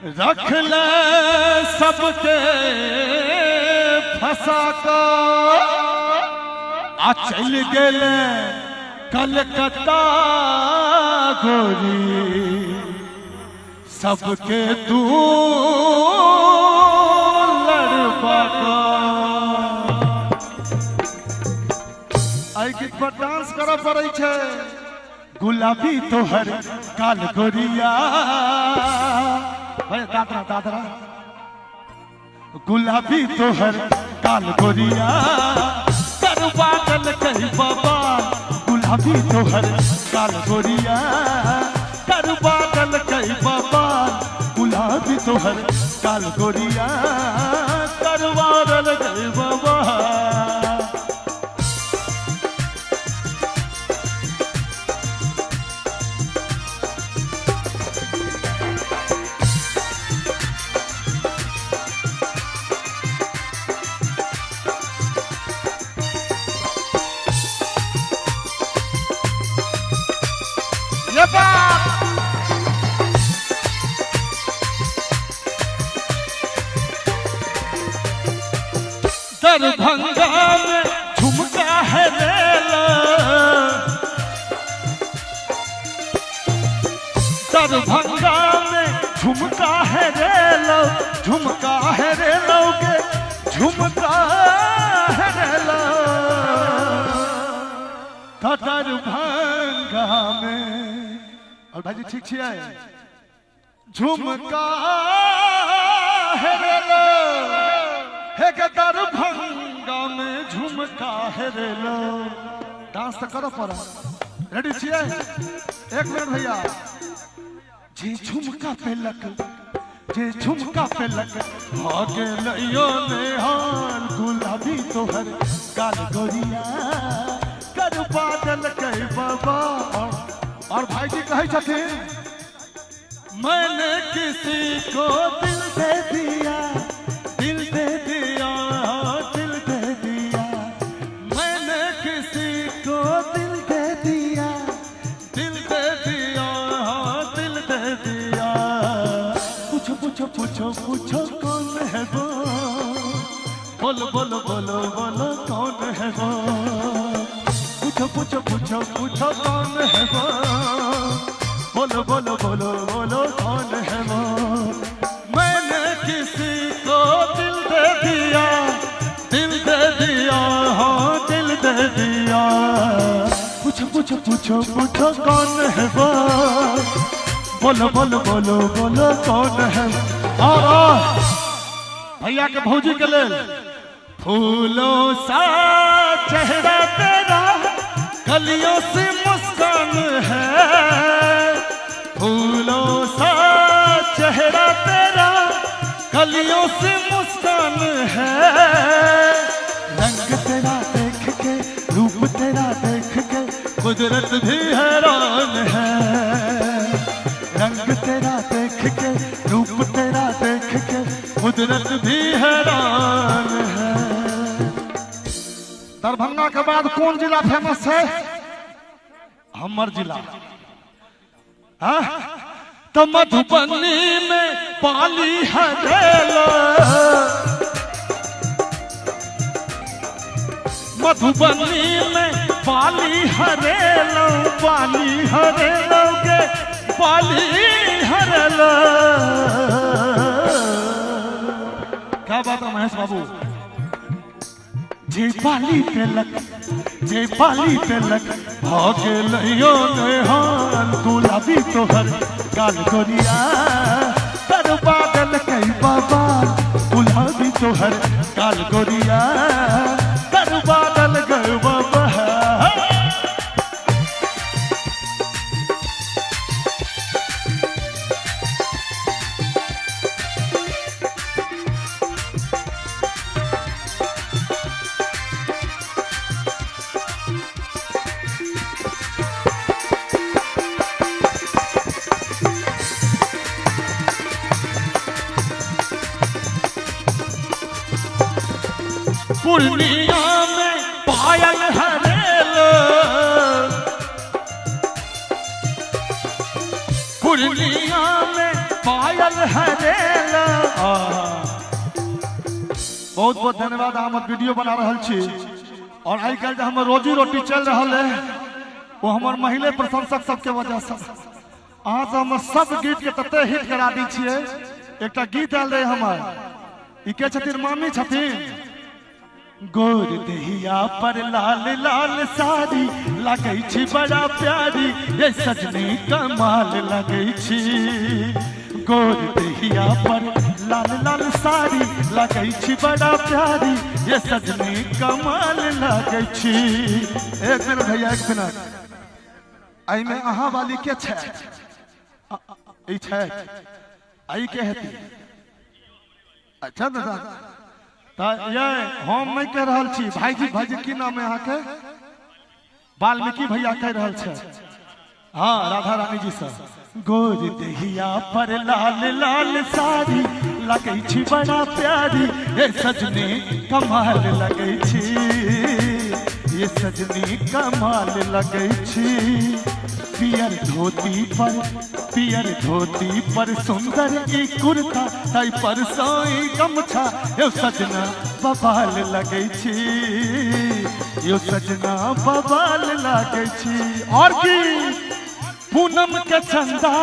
रख ले सबके फंसा को आ चल गेले कलकत्ता गोरी सबके तू लड़बा को। आई गीत पर डांस करे पड़े छे। गुलाबी तोहर काल गोरिया दादरा दादरा गुलाबी तोहर काल गोरिया करवा गल कही बाबा। गुलाबी तोहर काल गोरिया करवा गल कही बाबा। गुलाबी तोहर काल गोरिया करवा गल कही बाबा। दरभंगा में झुमका है रेला। दरभंगा में झुमका है रेला। झुमका है रेला के झुमका है रेला। दरभंगा में और भाई ठीक छियै झुमका है रेला। हे दरभंगा में झुमका है रेला। डांस तो करो पड़ा। रेडी छियै? एक मिनट भैया। जे झुमका पेलक जे झुमका पेलक भागे लइयो नेहान। गुलाबी तोहर काल गोरिया कर बादल कई बाबा। और भाई जी कहे छथिन मैंने किसी को दिल दे दिया। दिल दे दिया दिल दे दिया। मैंने किसी को दिल दे दिया। दिल दे दिया दिल दे दिया। पूछो पूछो पूछो पूछो कौन है वो। बोलो बोलो बोलो बोलो कौन है वो। पूछो पूछो पूछो पूछो कौन है वो। बोलो बोलो बोलो बोलो कौन है वो। मैंने किसी को दिल दे दिया। दिल दे दिया हाँ दिल दे दिया। पूछो पूछो पूछो पूछो कौन है वो। बोलो बोलो बोलो बोलो कौन है। भैया के भौजी के लेल फूलों सा चेहरा तेरा कलियों से मुस्कान है। फूलों सा चेहरा तेरा कलियों से मुस्कान है। रंग तेरा देख के रूप तेरा देख के कुदरत भी हैरान है। रंग तेरा देख के रूप तेरा देख के कुदरत भी हैरान है। दरभंगा के बाद कौन जिला फेमस है? हमर जिला। हाँ तो मधुबनी में पाली हरेला। मधुबनी में पाली हरेला। पाली हरेला के पाली हरेला। क्या बात है महेश बाबू। जे पाली पेलक भागे लइयो नेहान। गुलाबी तोहर काल गोरिया कर बादल कई बाबा। गुलाबी तोहर काल गोरिया कर बादल गए बाबा। पूर्णिया में पायल हरेला। पूर्णिया में पायल कमल हरेला। बहुत बहुत धन्यवाद। हम वीडियो बना रहल छी और आई कल जो हमर रोजी रोटी चल रहा है वो हमार महिला प्रशंसक सबके वजह से। अहाँ से हम सब गीत के तते हिट करा दी छिए। एक गीत आयल रहे हमार ई के छथिन मामी छथिन। गोर देहिया पर लाल लाल साड़ी लगे छी बड़ा प्यारी ये सजनी कमाल लगे छी। गोर देहिया पर लाल लाल साड़ी लगे छी बड़ा प्यारी ये सजनी कमाल लगे छी। एक मिनट भैया एक मिनट। आई में अहाँ वाली के छै ई छै आई के हेती। अच्छा दादा ये हम नहीं कह रहा छी भाईजी। भाईजी की नाम है यहाँ के? वाल्मीकि भैया कह रहा छे। हाँ राधा रानी जी सब। गोर देहिया पर लाल लाल साड़ी लगे छी बड़ा प्यारी ये सजनी कमाल लगे छी। ये सजनी कमाल लगे छी। पियर धोती पर सुंदर ई कुर्ता ताई पर सोई गमछा यो सजना बबाल लगे छी। यो सजना बबाल लगे छी। और की पूनम के चंदा